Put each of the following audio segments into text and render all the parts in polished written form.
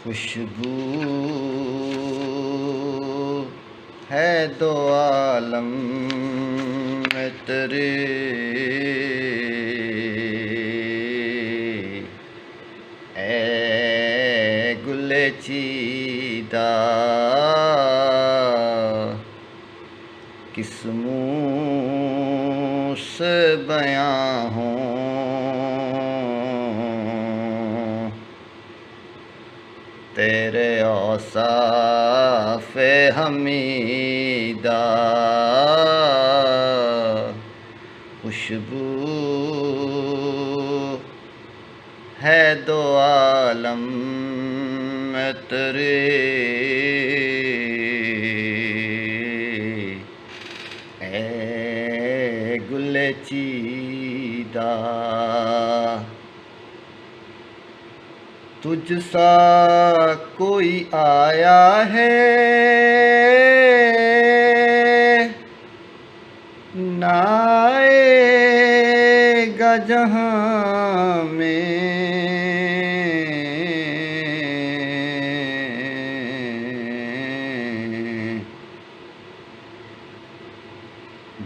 خوشبو ہے دو عالم میں تیرے، اے گل چیدہ کس منہ سے بیاں ہوں تیرے اوصاف حمیدہ۔ خوشبو ہے دو عالم میں تیرے، اے گل چیدہ تجھ سا کوئی آیا ہے نہ آئے گا جہاں میں،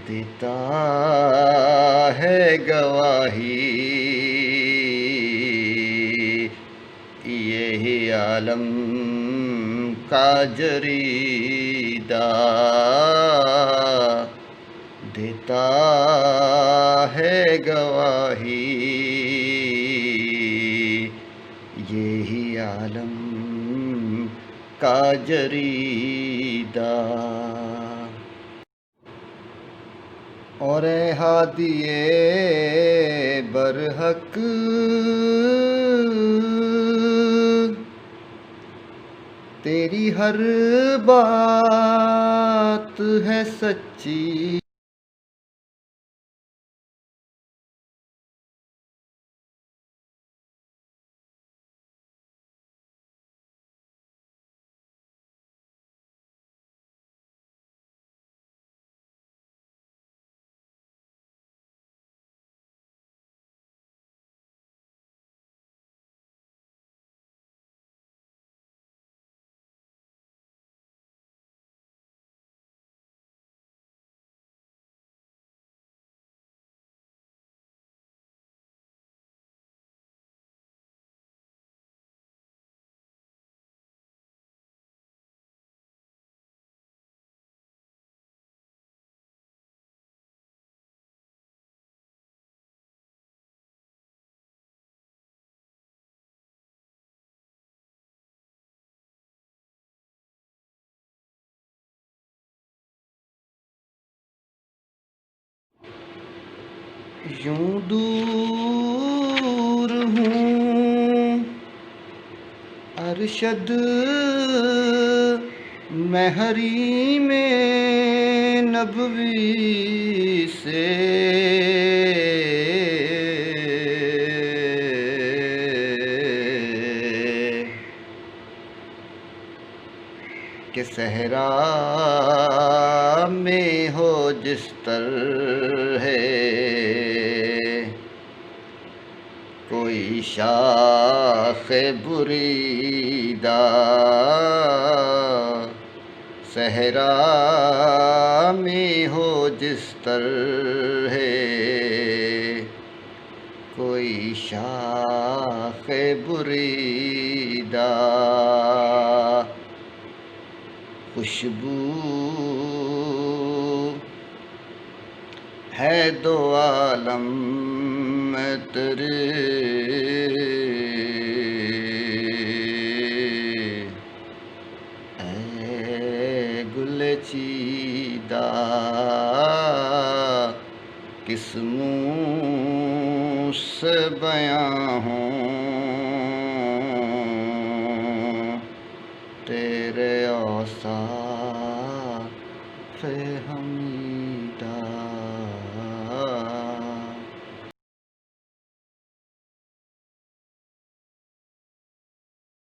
دیتا ہے گواہی یہی عالم کا جریدہ، دیتا ہے گواہی یہی عالم کا جریدہ۔ اور اے ہادی برحق تیری ہر بات ہے سچی، یوں دور ہوں ارشد میں حریم نبوی سے، کہ صحرا میں ہو جس طرح کوئی شاخ بریدہ، صحرا میں ہو جس طرح کوئی شاخ بریدہ، خوشبو ہے دو عالم میں تیرے، اے گل چیدہ کس منہ سے بیاں ہوں تیرے اوصاف حمیدہ۔